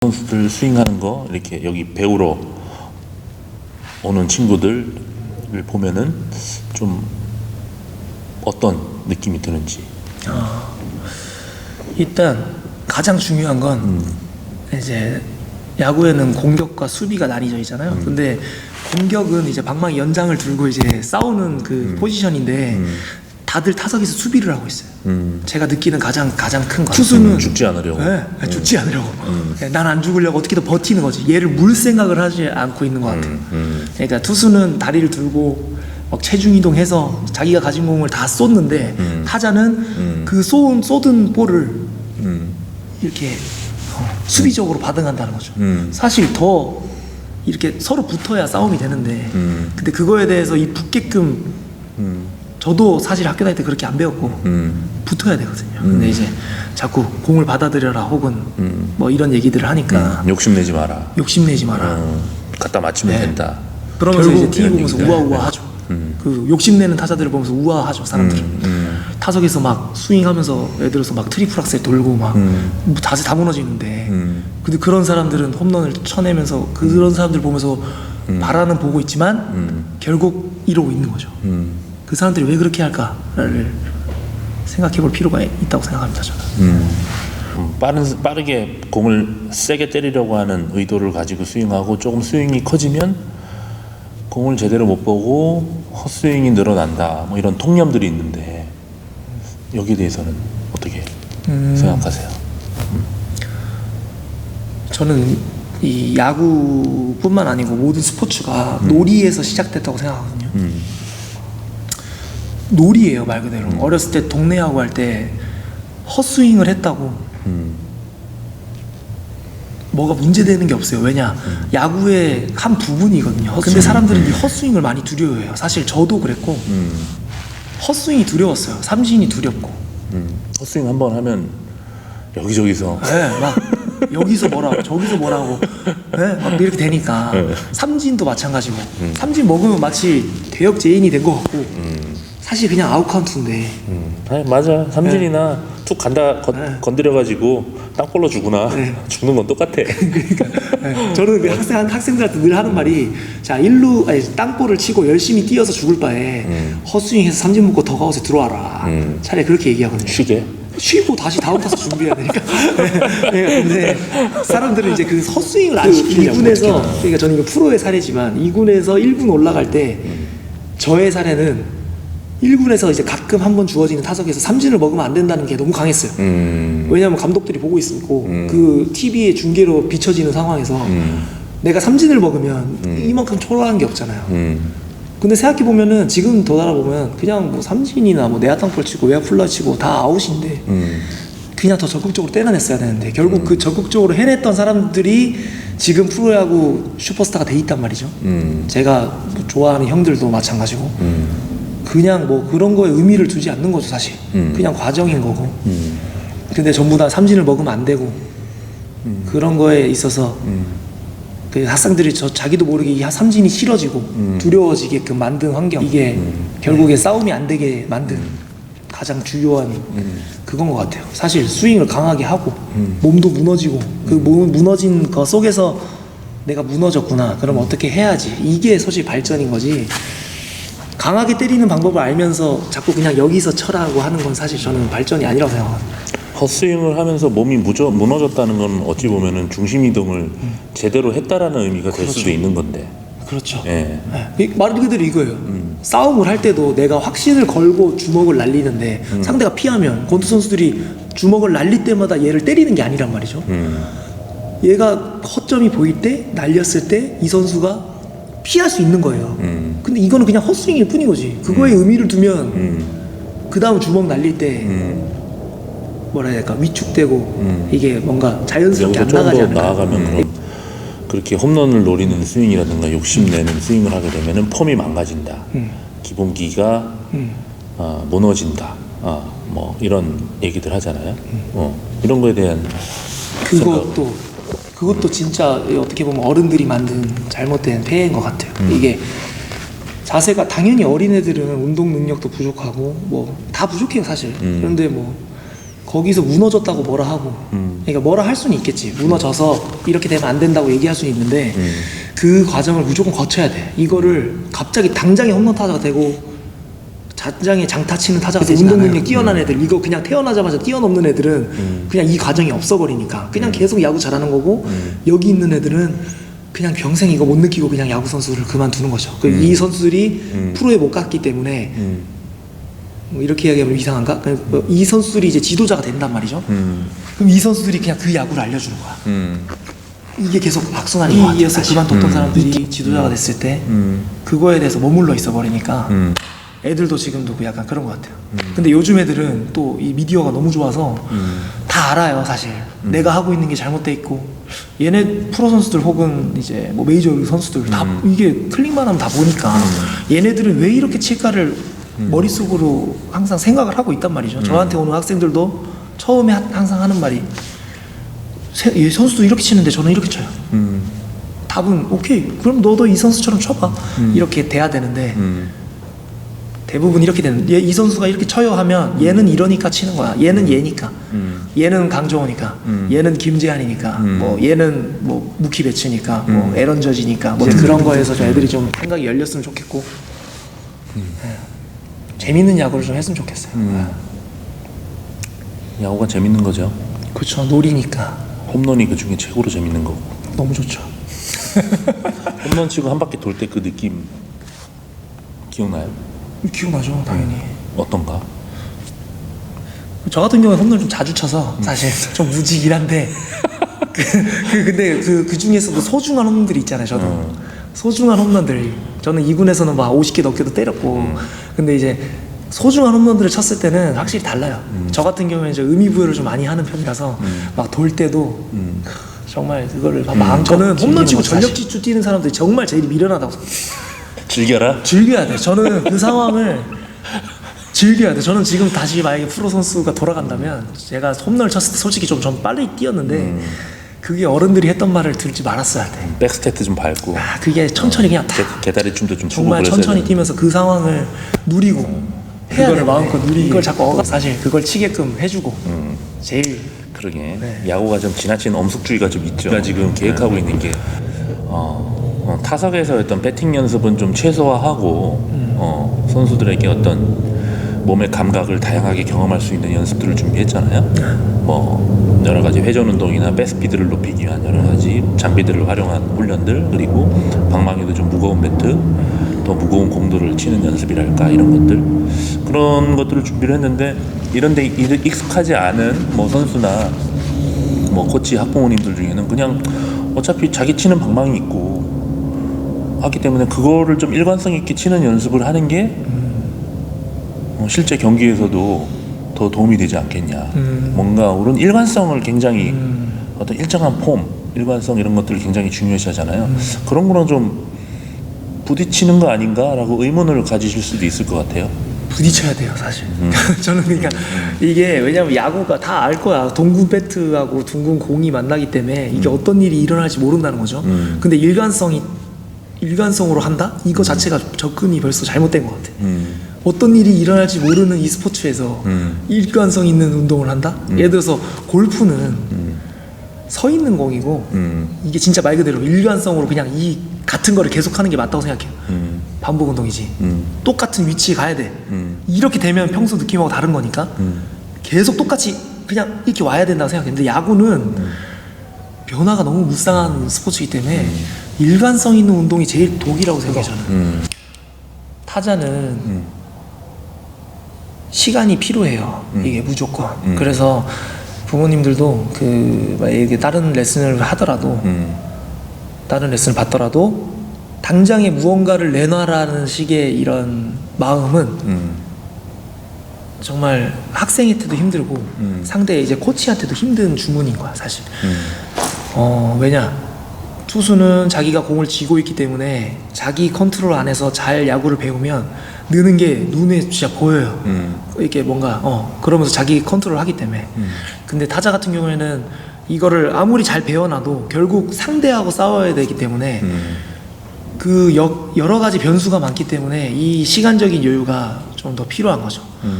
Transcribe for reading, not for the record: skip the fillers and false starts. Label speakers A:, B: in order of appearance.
A: 선수들 스윙하는 거 이렇게 여기 배우러 오는 친구들을 보면은 좀 어떤 느낌이 드는지.
B: 일단 가장 중요한 건 이제 야구에는 공격과 수비가 나뉘져 있잖아요. 근데 공격은 이제 방망이 연장을 들고 이제 싸우는 그 포지션인데 다들 타석에서 수비를 하고 있어요. 제가 느끼는 가장 큰 거. 투수는
A: 죽지 않으려고.
B: 네, 죽지 않으려고. 난 안 죽으려고 어떻게든 버티는 거지. 얘를 물 생각을 하지 않고 있는 것 같아요. 그러니까 투수는 다리를 들고 막 체중 이동해서 자기가 가진 공을 다 쏟는데 타자는 그 쏟은 볼을 이렇게 수비적으로 반응한다는 거죠. 사실 더 이렇게 서로 붙어야 싸움이 되는데 근데 그거에 대해서 이 붙게끔 저도 사실 학교 다닐 때 그렇게 안 배웠고 붙어야 되거든요. 근데 이제 자꾸 공을 받아들여라 혹은 뭐 이런 얘기들을 하니까
A: 욕심내지 마라.
B: 욕심내지 마라.
A: 갖다 맞추면
B: 네.
A: 된다.
B: 그러면서 이제 TV
A: 이런
B: 보면서
A: 얘기들.
B: 우아우아하죠. 그 욕심내는 타자들을 보면서 우아하죠, 사람들은. 타석에서 막 스윙하면서 예를 들어서 막 트리플 악셀 돌고 막 자세 다 무너지는데 근데 그런 사람들은 홈런을 쳐내면서 그런 사람들 보면서 바라는 보고 있지만 결국 이러고 있는 거죠. 그 사람들이 왜 그렇게 할까를 생각해 볼 필요가 있다고 생각합니다, 저는.
A: 빠르게 공을 세게 때리려고 하는 의도를 가지고 스윙하고 조금 스윙이 커지면 공을 제대로 못 보고 헛스윙이 늘어난다. 뭐 이런 통념들이 있는데 여기에 대해서는 어떻게 생각하세요?
B: 저는 이 야구뿐만 아니고 모든 스포츠가 놀이에서 시작됐다고 생각하거든요. 놀이예요, 말 그대로. 어렸을 때 동네 야구 할 때 헛스윙을 했다고 뭐가 문제되는 게 없어요. 왜냐, 야구의 한 부분이거든요. 근데 사람들은 이 헛스윙을 많이 두려워해요. 사실 저도 그랬고 헛스윙이 두려웠어요. 삼진이 두렵고.
A: 헛스윙 한번 하면 여기저기서
B: 네, 막 여기서 뭐라고 저기서 뭐라고 네? 막 이렇게 되니까 삼진도 마찬가지고 삼진 먹으면 마치 대역죄인이 된 것 같고 사실 그냥 아웃카운트인데
A: 아니, 맞아. 삼진이나 툭 간다 건드려가지고 땅볼로 주구나. 죽는 건 똑같아.
B: 네, 저는 그 학생들한테 늘 하는 말이 자 땅볼을 치고 열심히 뛰어서 죽을 바에 헛스윙해서 삼진 먹고 더가웃에 들어와라. 차라리 그렇게 얘기하거든요. 쉬고 다시 다음 타석 준비해야 되니까. 네, 근데 사람들은 이제 그 헛스윙을 안 시키려고 2군에서 그러니까 저는 이거 프로의 사례지만 2군에서 1군 올라갈 때 저의 사례는 1군에서 이제 가끔 한번 주어지는 타석에서 삼진을 먹으면 안 된다는 게 너무 강했어요. 왜냐하면 감독들이 보고 있고 그 TV에 중계로 비춰지는 상황에서 내가 삼진을 먹으면 이만큼 초라한 게 없잖아요. 근데 생각해보면은 지금 돌아보면 그냥 뭐 삼진이나 뭐 내야 땅볼 치고 외야 플라 치고 다 아웃인데 그냥 더 적극적으로 때려냈어야 되는데 결국 그 적극적으로 해냈던 사람들이 지금 프로야구 슈퍼스타가 돼 있단 말이죠. 제가 뭐 좋아하는 형들도 마찬가지고 그냥 뭐 그런 거에 의미를 두지 않는 거죠, 사실. 그냥 과정인 거고. 근데 전부 다 삼진을 먹으면 안 되고 그런 거에 있어서 그 학생들이 자기도 모르게 이 삼진이 싫어지고 두려워지게끔 만든 환경, 이게 결국에 싸움이 안 되게 만든 가장 주요한 그건 것 같아요. 사실 스윙을 강하게 하고 몸도 무너지고 그 몸 무너진 거 속에서 내가 무너졌구나, 그럼 어떻게 해야지, 이게 사실 발전인 거지. 강하게 때리는 방법을 알면서 자꾸 그냥 여기서 쳐라고 하는 건 사실 저는 발전이 아니라고 생각합니다.
A: 헛스윙을 하면서 몸이 무너졌다는 건 어찌 보면은 중심 이동을 제대로 했다라는 의미가 될 수도 있는 건데.
B: 그렇죠.
A: 예.
B: 네. 말 그대로 이거예요. 싸움을 할 때도 내가 확신을 걸고 주먹을 날리는데 상대가 피하면 권투 선수들이 주먹을 날릴 때마다 얘를 때리는 게 아니란 말이죠. 얘가 허점이 보일 때 날렸을 때 이 선수가 피할 수 있는 거예요. 근데 이거는 그냥 헛스윙일 뿐인 거지. 그거에 의미를 두면 그 다음 주먹 날릴 때 뭐라 해야 될까, 위축되고 이게 뭔가 자연스럽게 안 나가지 않을까.
A: 나아가면 그럼 그렇게 홈런을 노리는 스윙이라든가 욕심내는 스윙을 하게 되면은 폼이 망가진다. 기본기가 무너진다. 뭐 이런 얘기들 하잖아요. 이런 거에 대한
B: 그것도 진짜 어떻게 보면 어른들이 만든 잘못된 폐해인 것 같아요. 이게 자세가 당연히 어린애들은 운동 능력도 부족하고 뭐 다 부족해요, 사실. 그런데 뭐 거기서 무너졌다고 뭐라 하고 그러니까 뭐라 할 수는 있겠지. 무너져서 이렇게 되면 안 된다고 얘기할 수는 있는데 그 과정을 무조건 거쳐야 돼. 이거를 갑자기 당장에 홈런 타자가 되고 단장에 장타 치는 타자가 되지 않아요. 운동 능력 뛰어난 애들, 이거 그냥 태어나자마자 뛰어넘는 애들은 그냥 이 과정이 없어버리니까 그냥 계속 야구 잘하는 거고 여기 있는 애들은 그냥 평생 이거 못 느끼고 그냥 야구 선수를 그만두는 거죠. 이 선수들이 프로에 못 갔기 때문에 뭐 이렇게 이야기하면 이상한가? 이 선수들이 이제 지도자가 된단 말이죠. 그럼 이 선수들이 그냥 그 야구를 알려주는 거야. 이게 계속 악순환인 것 같아요. 이어서 그만뒀던 사람들이 지도자가 됐을 때 그거에 대해서 머물러 있어 버리니까 애들도 지금도 그 약간 그런 것 같아요. 근데 요즘 애들은 또 이 미디어가 너무 좋아서 다 알아요, 사실. 내가 하고 있는 게 잘못돼 있고 얘네 프로 선수들 혹은 이제 뭐 메이저리그 선수들 다 이게 클릭만 하면 다 보니까 얘네들은 왜 이렇게 칠까를 머릿속으로 항상 생각을 하고 있단 말이죠. 저한테 오는 학생들도 처음에 항상 하는 말이 얘 선수도 이렇게 치는데 저는 이렇게 쳐요. 답은 오케이 그럼 너도 이 선수처럼 쳐봐. 이렇게 돼야 되는데 대부분 이렇게 되는 이 선수가 이렇게 쳐요 하면 얘는 이러니까 치는 거야. 얘는 얘니까 얘는 강정호니까 얘는 김재한이니까 뭐 얘는 뭐 무키 배츠니까 뭐 에런 저지니까 뭐 그런 거에서 좀 애들이 좀 생각이 열렸으면 좋겠고 재밌는 야구를 좀 했으면 좋겠어요.
A: 야구가 재밌는 거죠.
B: 그렇죠. 놀이니까
A: 홈런이 그 중에 최고로 재밌는 거고.
B: 너무 좋죠.
A: 홈런 치고 한 바퀴 돌 때 그 느낌 기억나요?
B: 기억나죠, 당연히.
A: 어떤가?
B: 저 같은 경우는 홈런 좀 자주 쳐서 사실 좀 무지긴 한데 근데 그 중에서도 소중한 홈런들이 있잖아요. 저도 소중한 홈런들 저는 2군에서는 막 50개 넘게도 때렸고 근데 이제 소중한 홈런들을 쳤을 때는 확실히 달라요. 저 같은 경우에 이제 의미부여를 좀 많이 하는 편이라서 막 돌 때도 정말 그거를 저는 홈런 치고 전력 질주 뛰는 사람들이 정말 제일 미련하다고
A: 즐겨라?
B: 즐겨야 돼. 저는 그 상황을 즐겨야 돼. 저는 지금 다시 만약에 프로 선수가 돌아간다면 제가 홈런을 쳤을 때 솔직히 좀 빨리 뛰었는데 그게 어른들이 했던 말을 들지 말았어야 돼.
A: 백스태트 좀 밟고
B: 그게 천천히 그냥 다
A: 개다리 춤도 좀 추고
B: 정말 천천히
A: 되는데.
B: 뛰면서 그 상황을 누리고 해야 그거를 마음껏 누리고 이걸 자꾸 사실 그걸 치게끔 해주고 제일
A: 그러게
B: 네.
A: 야구가 좀 지나친 엄숙주의가 좀 있죠. 제가 지금 계획하고 있는 게 타석에서 어떤 배팅 연습은 좀 최소화하고 선수들에게 어떤 몸의 감각을 다양하게 경험할 수 있는 연습들을 준비했잖아요. 뭐 여러 가지 회전 운동이나 백스피드를 높이기 위한 여러 가지 장비들을 활용한 훈련들, 그리고 방망이도 좀 무거운 배트, 더 무거운 공들을 치는 연습이랄까 이런 것들, 그런 것들을 준비를 했는데 이런데 익숙하지 않은 뭐 선수나 뭐 코치 학부모님들 중에는 그냥 어차피 자기 치는 방망이 있고 하기 때문에 그거를 좀 일관성 있게 치는 연습을 하는 게 실제 경기에서도 더 도움이 되지 않겠냐. 뭔가 우리는 일관성을 굉장히 어떤 일정한 폼, 일관성 이런 것들을 굉장히 중요시 하잖아요. 그런 거랑 좀 부딪히는 거 아닌가라고 의문을 가지실 수도 있을 것 같아요.
B: 부딪혀야 돼요, 사실. 저는 그러니까 이게 왜냐면 야구가 다 알 거야. 동군 배트하고 둥근 공이 만나기 때문에 이게 어떤 일이 일어날지 모른다는 거죠. 근데 일관성으로 한다? 이거 자체가 접근이 벌써 잘못된 것 같아. 어떤 일이 일어날지 모르는 이 스포츠에서 일관성 있는 운동을 한다? 예를 들어서 골프는 서 있는 공이고 이게 진짜 말 그대로 일관성으로 그냥 이 같은 거를 계속 하는 게 맞다고 생각해요. 반복 운동이지. 똑같은 위치에 가야 돼. 이렇게 되면 평소 느낌하고 다른 거니까 계속 똑같이 그냥 이렇게 와야 된다고 생각했는데 야구는 변화가 너무 무쌍한 스포츠이기 때문에 일관성 있는 운동이 제일 독이라고 생각해요. 저는 타자는 시간이 필요해요. 이게 무조건. 그래서 부모님들도 만약에 다른 레슨을 하더라도 다른 레슨을 받더라도 당장에 무언가를 내놔라는 식의 이런 마음은 정말 학생한테도 힘들고 상대 이제 코치한테도 힘든 주문인 거야, 사실. 왜냐? 투수는 자기가 공을 쥐고 있기 때문에 자기 컨트롤 안에서 잘 야구를 배우면 느는 게 눈에 진짜 보여요. 이렇게 뭔가 그러면서 자기 컨트롤 하기 때문에. 근데 타자 같은 경우에는 이거를 아무리 잘 배워놔도 결국 상대하고 싸워야 되기 때문에 여러 가지 변수가 많기 때문에 이 시간적인 여유가 좀 더 필요한 거죠.